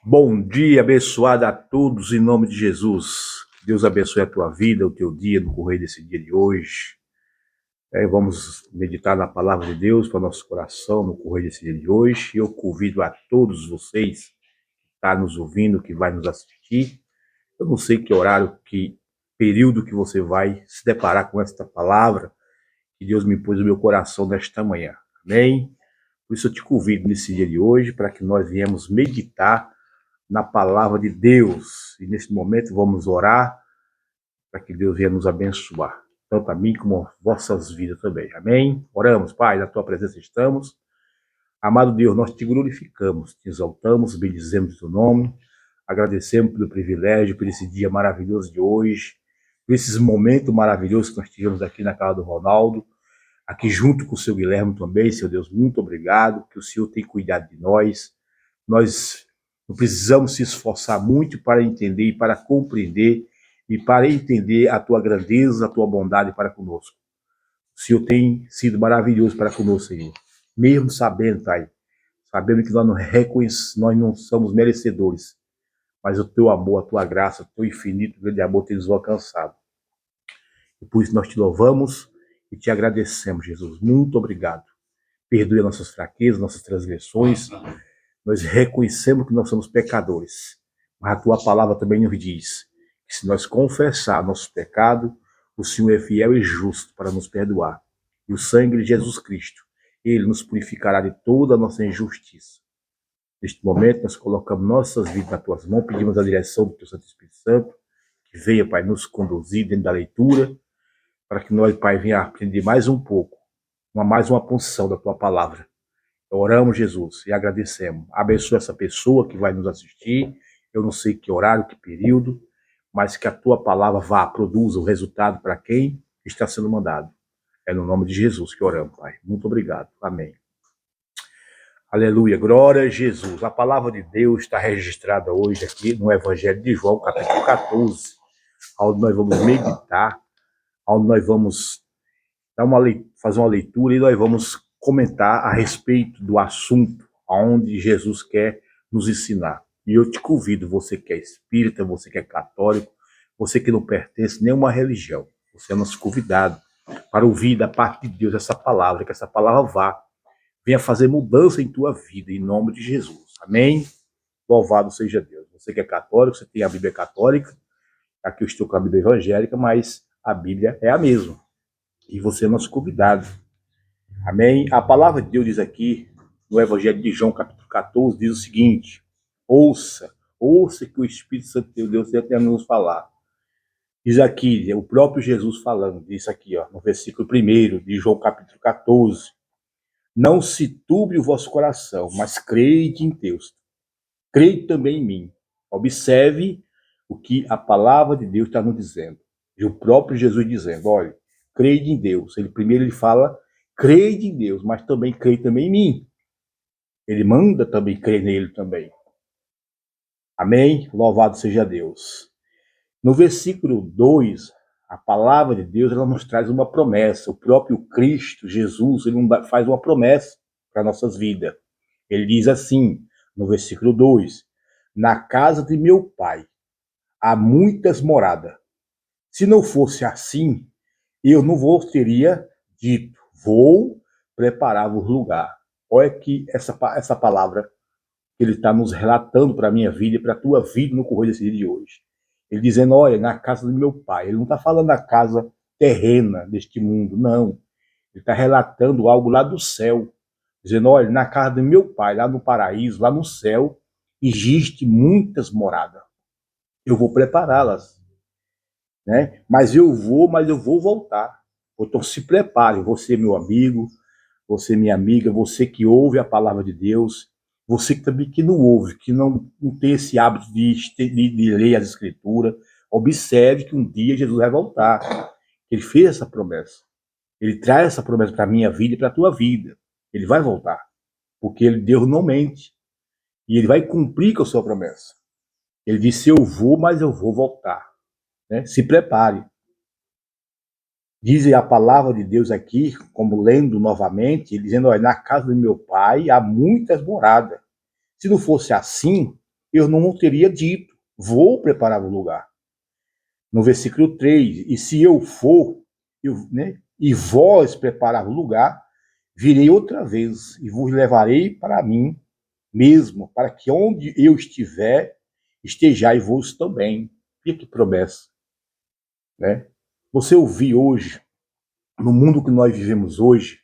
Bom dia, abençoado a todos em nome de Jesus. Deus abençoe a tua vida, o teu dia, no correr desse dia de hoje. Vamos meditar na palavra de Deus para o nosso coração no correr desse dia de hoje. Eu convido a todos vocês que estão nos ouvindo, que vai nos assistir. Eu não sei que horário, que período que você vai se deparar com esta palavra que Deus me pôs no meu coração nesta manhã. Amém? Por isso eu te convido nesse dia de hoje para que nós viemos meditar na palavra de Deus. E nesse momento vamos orar para que Deus venha nos abençoar, tanto a mim como as vossas vidas também. Amém? Oramos, Pai, na tua presença estamos. Amado Deus, nós te glorificamos, te exaltamos, bendizemos o teu nome, agradecemos pelo privilégio, por esse dia maravilhoso de hoje, por esses momentos maravilhosos que nós tivemos aqui na casa do Ronaldo, aqui junto com o seu Guilherme também. Seu Deus, muito obrigado, que o Senhor tem cuidado de nós. Nós não precisamos se esforçar muito para entender e para compreender e para entender a tua grandeza, a tua bondade para conosco. O Senhor tem sido maravilhoso para conosco, Senhor. Mesmo sabendo, Pai, sabendo que nós não somos merecedores, mas o teu amor, a tua graça, o teu infinito grande amor tem nos alcançado. E por isso nós te louvamos e te agradecemos, Jesus. Muito obrigado. Perdoe nossas fraquezas, nossas transgressões. Nós reconhecemos que nós somos pecadores. Mas a tua palavra também nos diz que se nós confessar nosso pecado, o Senhor é fiel e justo para nos perdoar. E o sangue de Jesus Cristo, ele nos purificará de toda a nossa injustiça. Neste momento, nós colocamos nossas vidas nas tuas mãos, pedimos a direção do teu Santo Espírito Santo, que venha, Pai, nos conduzir dentro da leitura, para que nós, Pai, venha aprender mais um pouco, mais uma porção da tua palavra. Oramos, Jesus, e agradecemos. Abençoa essa pessoa que vai nos assistir. Eu não sei que horário, que período, mas que a tua palavra produza o resultado para quem está sendo mandado. É no nome de Jesus que oramos, Pai. Muito obrigado. Amém. Aleluia. Glória a Jesus. A palavra de Deus está registrada hoje aqui no Evangelho de João, capítulo 14, onde nós vamos meditar, onde nós vamos fazer uma leitura e nós vamos comentar a respeito do assunto onde Jesus quer nos ensinar. E eu te convido, você que é espírita, você que é católico, você que não pertence a nenhuma religião, você é nosso convidado para ouvir da parte de Deus essa palavra, que essa palavra venha fazer mudança em tua vida, em nome de Jesus. Amém? Louvado seja Deus. Você que é católico, você tem a Bíblia católica, aqui eu estou com a Bíblia evangélica, mas a Bíblia é a mesma. E você é nosso convidado. Amém? A palavra de Deus diz aqui, no Evangelho de João, capítulo 14, diz o seguinte: ouça que o Espírito Santo de Deus tem nos falar. Diz aqui, o próprio Jesus falando, diz aqui, no versículo 1 de João, capítulo 14: não se turbe o vosso coração, mas crede em Deus. Crede também em mim. Observe o que a palavra de Deus está nos dizendo. E o próprio Jesus dizendo, olha, crede em Deus. Ele fala, crede em Deus, mas também crede também em mim. Ele manda também crer nele também. Amém? Louvado seja Deus. No versículo 2, a palavra de Deus ela nos traz uma promessa. O próprio Cristo, Jesus, ele faz uma promessa para nossas vidas. Ele diz assim, no versículo 2, na casa de meu pai há muitas moradas. Se não fosse assim, eu não vos teria dito, vou preparar-vos lugar. Olha que essa palavra que ele está nos relatando para a minha vida e para a tua vida no correr desse dia de hoje. Ele dizendo, olha, na casa do meu pai. Ele não está falando da casa terrena deste mundo, não. Ele está relatando algo lá do céu. Dizendo, olha, na casa do meu pai, lá no paraíso, lá no céu, existe muitas moradas. Eu vou prepará-las, né? Mas eu vou voltar. Então se prepare, você meu amigo, você minha amiga, você que ouve a palavra de Deus, você que também que não ouve, que não tem esse hábito de ler as escrituras, observe que um dia Jesus vai voltar. Ele fez essa promessa. Ele traz essa promessa para a minha vida e para a tua vida. Ele vai voltar. Porque Deus não mente. E ele vai cumprir com a sua promessa. Ele disse, eu vou, mas eu vou voltar. Né? Se prepare. Diz a palavra de Deus aqui, como lendo novamente, dizendo, olha, na casa do meu pai há muitas moradas. Se não fosse assim, eu não teria dito, vou preparar o lugar. No versículo 3, e se eu for, e vós preparar o lugar, virei outra vez e vos levarei para mim mesmo, para que onde eu estiver, estejais vós também. E que promessa, né? Você ouvir hoje, no mundo que nós vivemos hoje,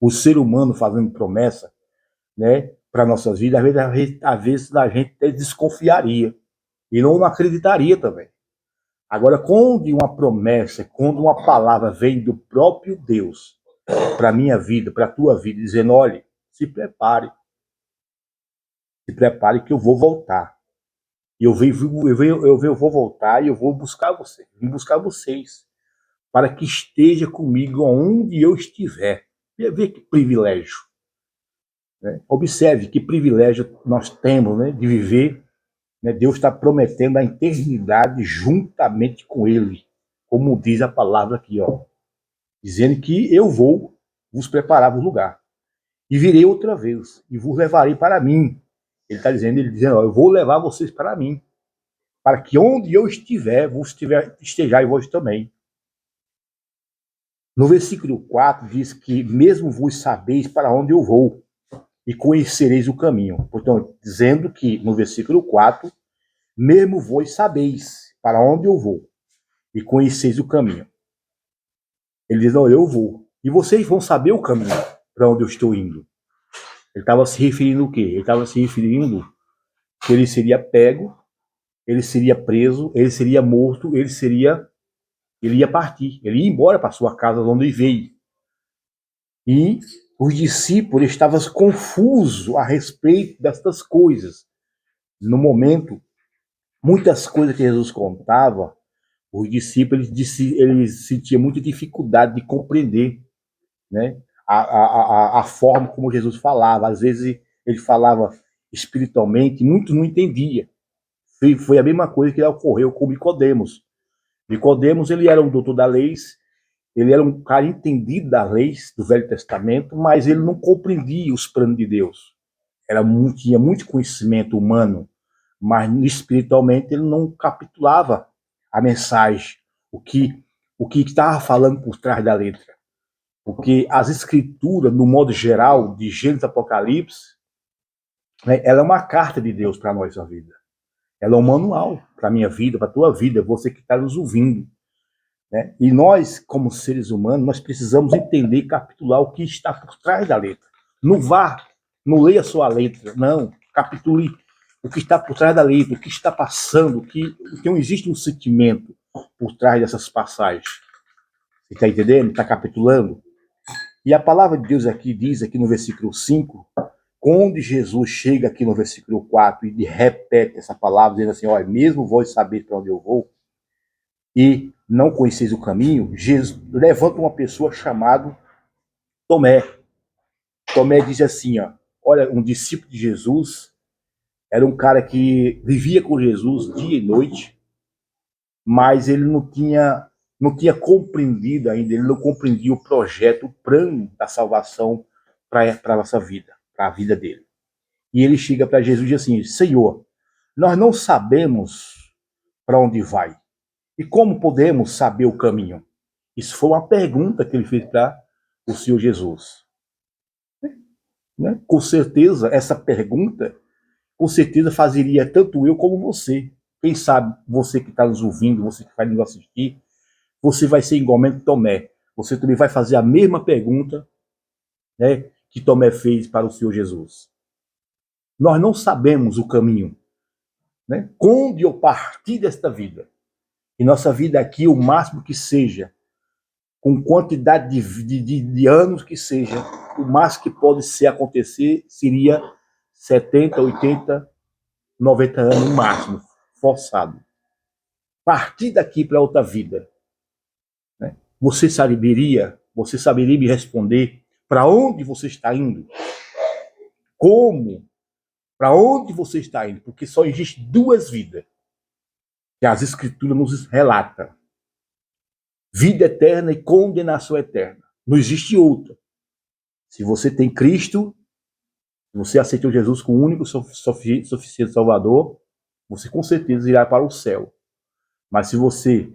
o ser humano fazendo promessa, né, para nossas vidas, às vezes a gente até desconfiaria e não acreditaria também. Agora, quando uma promessa, quando uma palavra vem do próprio Deus para a minha vida, para a tua vida, dizendo, olha, se prepare que eu vou voltar. Eu vou voltar e eu vou buscar você, vim buscar vocês, para que esteja comigo onde eu estiver. Vê que privilégio. Né? Observe que privilégio nós temos, né, de viver. Né? Deus está prometendo a eternidade juntamente com Ele, como diz a palavra aqui, ó, dizendo que eu vou vos preparar o lugar e virei outra vez e vos levarei para mim. Ele dizendo, ó, eu vou levar vocês para mim, para que onde eu estiver, estejais vós também. No versículo 4 diz que mesmo vos sabeis para onde eu vou e conhecereis o caminho. Portanto, dizendo que no versículo 4, mesmo vós sabeis para onde eu vou e conheceis o caminho. Ele diz, não, eu vou. E vocês vão saber o caminho para onde eu estou indo. Ele estava se referindo o quê? Ele estava se referindo que ele seria pego, ele seria preso, ele seria morto, ele ia partir, ele ia embora para sua casa onde ele veio. E os discípulos estavam confusos a respeito destas coisas. No momento, muitas coisas que Jesus contava, os discípulos eles sentiam muita dificuldade de compreender, né? A forma como Jesus falava. Às vezes ele falava espiritualmente, muitos não entendiam. Foi a mesma coisa que ocorreu com Nicodemos. Nicodemos, ele era um doutor da lei, ele era um cara entendido da lei do Velho Testamento, mas ele não compreendia os planos de Deus. Tinha muito conhecimento humano, mas espiritualmente ele não capitulava a mensagem, o que estava falando por trás da letra. Porque as escrituras, no modo geral, de Gênesis e Apocalipse, né, ela é uma carta de Deus para a nossa vida. Ela é um manual para a minha vida, para a tua vida, você que está nos ouvindo. Né? E nós, como seres humanos, nós precisamos entender e capitular o que está por trás da letra. Não vá, não leia só a letra, não. Capitule o que está por trás da letra, o que está passando, que não existe um sentimento por trás dessas passagens. Você está entendendo? Está capitulando? E a palavra de Deus aqui diz, aqui no versículo 5, quando Jesus chega aqui no versículo 4 e repete essa palavra, dizendo assim, olha, mesmo vós sabeis para onde eu vou, e não conheceis o caminho, Jesus levanta uma pessoa chamada Tomé. Tomé diz assim, ó, olha, um discípulo de Jesus, era um cara que vivia com Jesus dia e noite, mas ele não tinha compreendido ainda, ele não compreendia o projeto, o plano da salvação para a nossa vida, para a vida dele. E ele chega para Jesus e diz assim, Senhor, nós não sabemos para onde vai. E como podemos saber o caminho? Isso foi uma pergunta que ele fez para o Senhor Jesus. Né? Com certeza, essa pergunta, com certeza fazeria tanto eu como você. Quem sabe, você que está nos ouvindo, você que vai nos assistir, você vai ser igualmente Tomé. Você também vai fazer a mesma pergunta, né, que Tomé fez para o Senhor Jesus. Nós não sabemos o caminho, né? Onde eu partir desta vida. E nossa vida aqui, o máximo que seja, com quantidade de anos que seja, o máximo que pode acontecer seria 70, 80, 90 anos no máximo, forçado. Partir daqui para outra vida. Né? Você saberia me responder para onde você está indo? Como? Para onde você está indo? Porque só existe duas vidas que as escrituras nos relatam. Vida eterna e condenação eterna. Não existe outra. Se você tem Cristo, Se você aceitou Jesus como único suficiente Salvador, você com certeza irá para o céu. Mas se você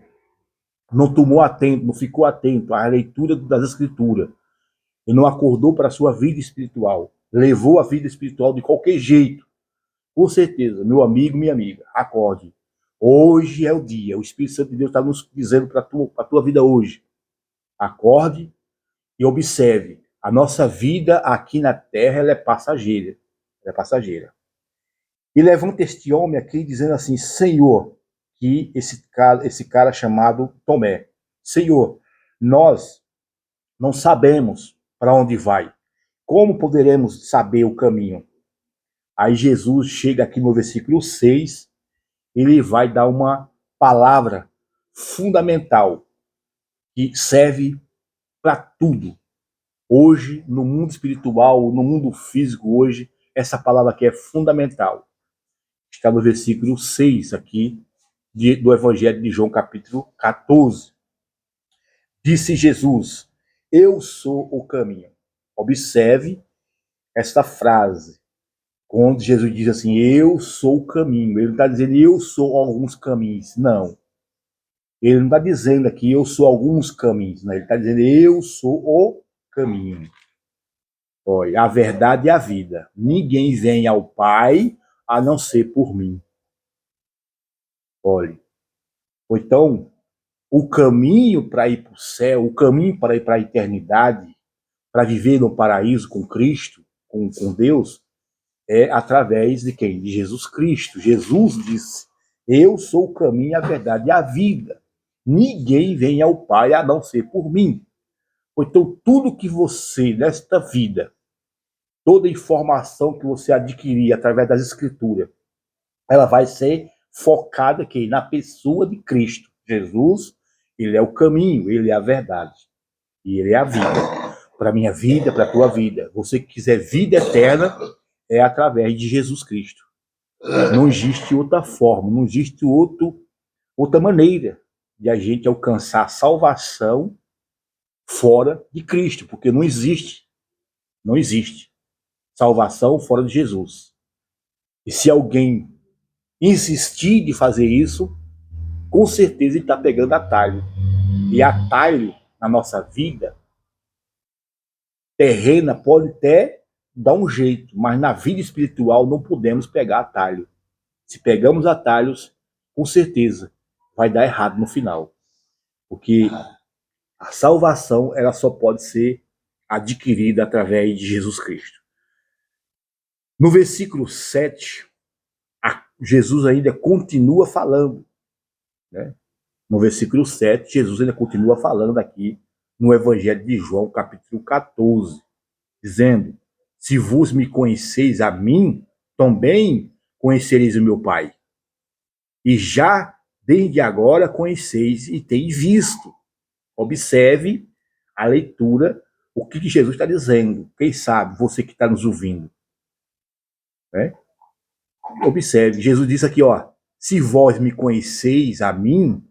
não tomou atento, não ficou atento à leitura das Escrituras, e não acordou para a sua vida espiritual, levou a vida espiritual de qualquer jeito, com certeza, meu amigo, minha amiga, acorde. Hoje é o dia. O Espírito Santo de Deus está nos dizendo para a tua vida hoje. Acorde e observe. A nossa vida aqui na terra ela é passageira. Ela é passageira. E levanta este homem aqui dizendo assim, Senhor, que esse cara chamado Tomé, Senhor, nós não sabemos para onde vai. Como poderemos saber o caminho? Aí Jesus chega aqui no versículo 6, ele vai dar uma palavra fundamental que serve para tudo. Hoje, no mundo espiritual, no mundo físico hoje, essa palavra aqui é fundamental. Está no versículo 6 aqui do Evangelho de João, capítulo 14. Disse Jesus, eu sou o caminho. Observe esta frase, quando Jesus diz assim, eu sou o caminho. Ele não está dizendo, eu sou alguns caminhos. Não. Ele não está dizendo aqui, eu sou alguns caminhos. Não. Ele está dizendo, eu sou o caminho. Olha, a verdade e a vida. Ninguém vem ao Pai a não ser por mim. Olha. Então, o caminho para ir para o céu, o caminho para ir para a eternidade, para viver no paraíso com Cristo, com Deus, é através de quem? De Jesus Cristo. Jesus disse, eu sou o caminho, a verdade e a vida. Ninguém vem ao Pai a não ser por mim. Então, tudo que você, nesta vida, toda informação que você adquirir através das Escrituras, ela vai ser focada aqui na pessoa de Cristo. Jesus, ele é o caminho, ele é a verdade. E ele é a vida. Para a minha vida, para a tua vida. Você que quiser vida eterna, é através de Jesus Cristo. Não existe outra forma, não existe outra maneira de a gente alcançar a salvação fora de Cristo, porque não existe salvação fora de Jesus. E se alguém insistir de fazer isso, com certeza ele está pegando atalho. E atalho na nossa vida terrena pode até dar um jeito, mas na vida espiritual não podemos pegar atalho. Se pegamos atalhos, com certeza vai dar errado no final. Porque a salvação ela só pode ser adquirida através de Jesus Cristo. No versículo 7, Jesus ainda continua falando. Né? No versículo 7, Jesus ainda continua falando aqui no Evangelho de João, capítulo 14, dizendo, se vos me conheceis a mim, também conhecereis o meu Pai. E já desde agora conheceis e teis visto. Observe a leitura, o que Jesus está dizendo. Quem sabe, você que está nos ouvindo. Né? Observe, Jesus disse aqui, ó, se vós me conheceis a mim,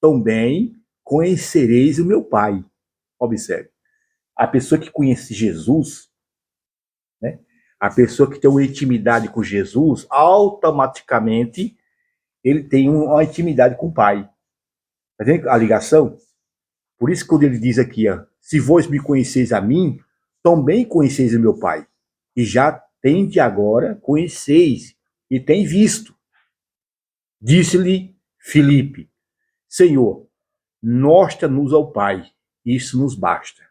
também conhecereis o meu Pai. Observe. A pessoa que conhece Jesus, né, a pessoa que tem uma intimidade com Jesus, automaticamente ele tem uma intimidade com o Pai. Tá vendo a ligação? Por isso, quando ele diz aqui, ó, se vós me conheceis a mim, também conheceis o meu Pai. E já tende agora, conheceis e tem visto. Disse-lhe Filipe, Senhor, mostra-nos ao Pai, isso nos basta.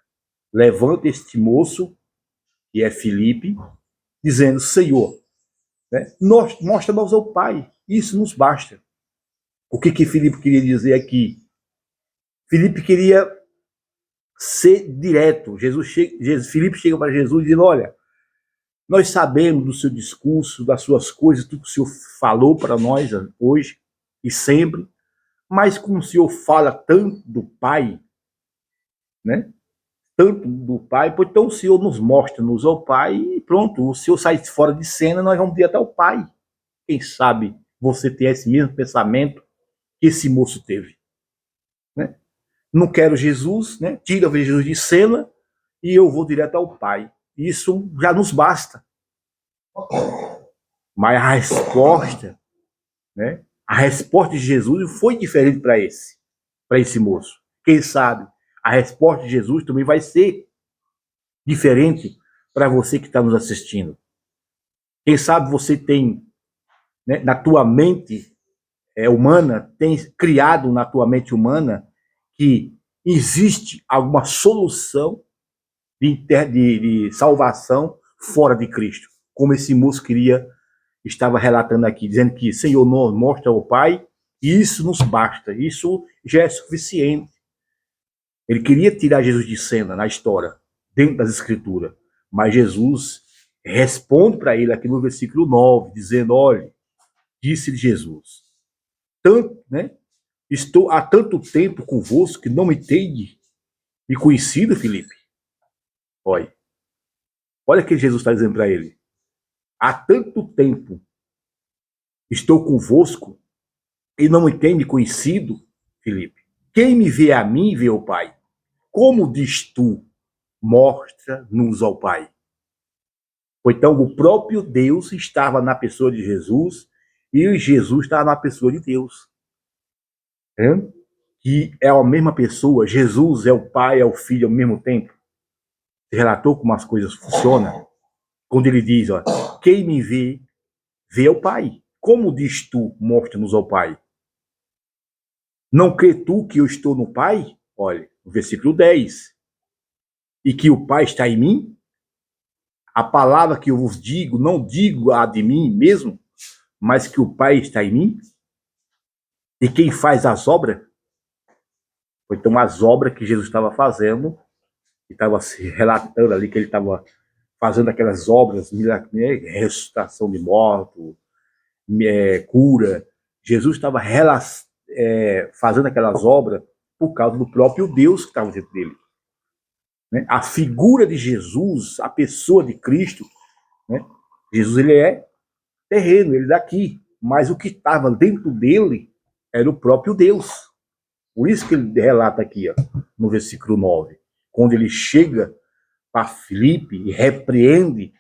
Levanta este moço, que é Filipe, dizendo, Senhor, né, mostra-nos ao Pai, isso nos basta. O que Filipe queria dizer aqui? Filipe queria ser direto. Filipe chega para Jesus dizendo, olha, nós sabemos do seu discurso, das suas coisas, tudo que o Senhor falou para nós hoje e sempre, mas como o Senhor fala tanto do Pai, né? Tanto do Pai, pois então o Senhor nos mostra-nos ao Pai e pronto, o Senhor sai fora de cena, nós vamos ir até o Pai. Quem sabe você tem esse mesmo pensamento que esse moço teve. Né? Não quero Jesus, né? Tira Jesus de cena e eu vou direto ao Pai. Isso já nos basta. Mas a resposta, né? A resposta de Jesus foi diferente para esse moço. Quem sabe a resposta de Jesus também vai ser diferente para você que está nos assistindo. Quem sabe você tem, né, na tua mente humana, tem criado na tua mente humana que existe alguma solução de salvação fora de Cristo, como esse moço estava relatando aqui, dizendo que Senhor nos mostra o Pai, e isso nos basta, isso já é suficiente. Ele queria tirar Jesus de cena na história, dentro das Escrituras, mas Jesus responde para ele aqui no versículo 9, dizendo, olha, disse Jesus, tanto, né, estou há tanto tempo convosco que não me tendes me conhecido, Filipe. Olha o que Jesus está dizendo para ele. Há tanto tempo estou convosco e não me tem me conhecido, Filipe. Quem me vê a mim, vê o Pai. Como diz tu, mostra-nos ao Pai. Então, o próprio Deus estava na pessoa de Jesus e Jesus estava na pessoa de Deus. Que é a mesma pessoa, Jesus é o Pai, é o Filho ao mesmo tempo. Você relatou como as coisas funcionam? Quando ele diz, ó, quem me vê, vê o Pai. Como diz tu, mostra-nos ao Pai. Não crê tu que eu estou no Pai? Olha, no versículo 10. E que o Pai está em mim? A palavra que eu vos digo, não digo a de mim mesmo, mas que o Pai está em mim? E quem faz as obras? Então, as obras que Jesus estava fazendo, e estava se relatando ali que ele estava fazendo aquelas obras, ressuscitação de mortos, cura. Jesus estava fazendo aquelas obras por causa do próprio Deus que estava dentro dele. Né? A figura de Jesus, a pessoa de Cristo, né? Jesus ele é terreno, ele é daqui, mas o que estava dentro dele era o próprio Deus. Por isso que ele relata aqui, ó, no versículo 9, quando ele chega para Filipe e repreende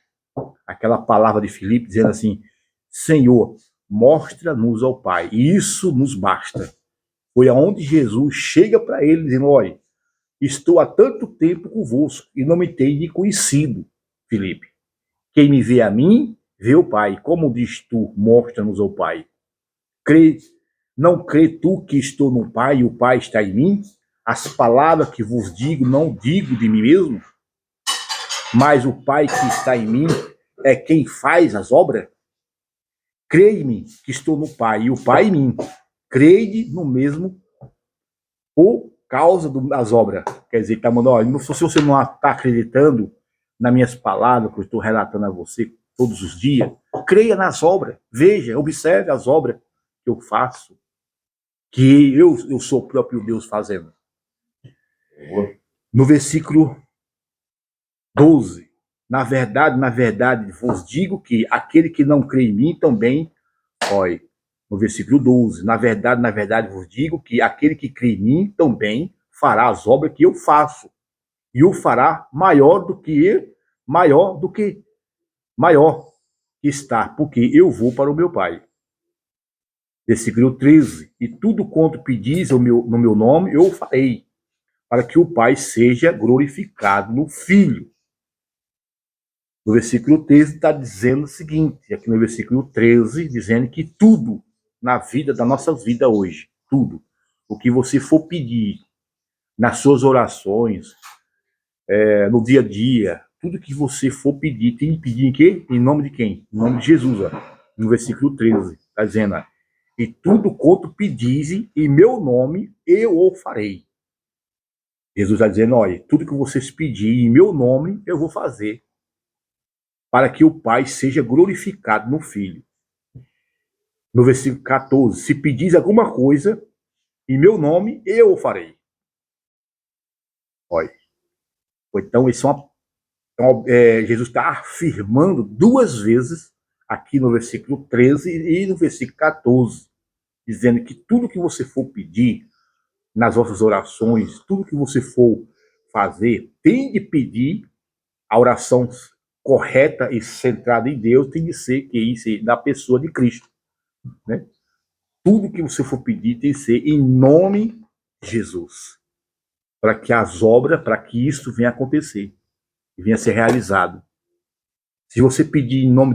aquela palavra de Filipe, dizendo assim, Senhor, mostra-nos ao Pai, e isso nos basta. Foi aonde Jesus chega para ele, dizendo, olha, estou há tanto tempo convosco e não me tenho conhecido, Filipe. Quem me vê a mim, vê o Pai. Como diz tu, mostra-nos ao Pai. Não crê tu que estou no Pai e o Pai está em mim? As palavras que vos digo, não digo de mim mesmo, mas o Pai que está em mim é quem faz as obras? Crei-me que estou no Pai e o Pai em mim. Crede no mesmo por causa das obras. Quer dizer, está mandando, olha, se você não está acreditando nas minhas palavras que eu estou relatando a você todos os dias, creia nas obras, veja, observe as obras que eu faço, que eu sou o próprio Deus fazendo. No versículo 12, na verdade, vos digo que aquele que não crê em mim também, olha, no versículo 12, na verdade, vos digo que aquele que crê em mim também fará as obras que eu faço, e o fará maior que está, porque eu vou para o meu Pai. Versículo 13, e tudo quanto pedis no meu nome, eu o farei, para que o Pai seja glorificado no Filho. No versículo 13 está dizendo o seguinte, aqui no versículo 13, dizendo que tudo na vida, da nossa vida hoje, tudo, o que você for pedir nas suas orações, no dia a dia, tudo que você for pedir, tem que pedir em quê? Em nome de quem? Em nome de Jesus, ó. No versículo 13, está dizendo, ó, e tudo quanto pedizem em meu nome, eu o farei. Jesus está dizendo, olha, tudo que vocês pedirem em meu nome, eu vou fazer, para que o Pai seja glorificado no Filho. No versículo 14, se pedis alguma coisa em meu nome, eu o farei. Olha, então isso Jesus está afirmando duas vezes aqui no versículo 13 e no versículo 14, dizendo que tudo que você for pedir nas vossas orações, tudo que você for fazer, tem de pedir a oração correta e centrada em Deus tem de ser que na pessoa de Cristo, né? Tudo que você for pedir tem que ser em nome de Jesus, para que as obras, para que isso venha acontecer, venha a ser realizado. Se você pedir em nome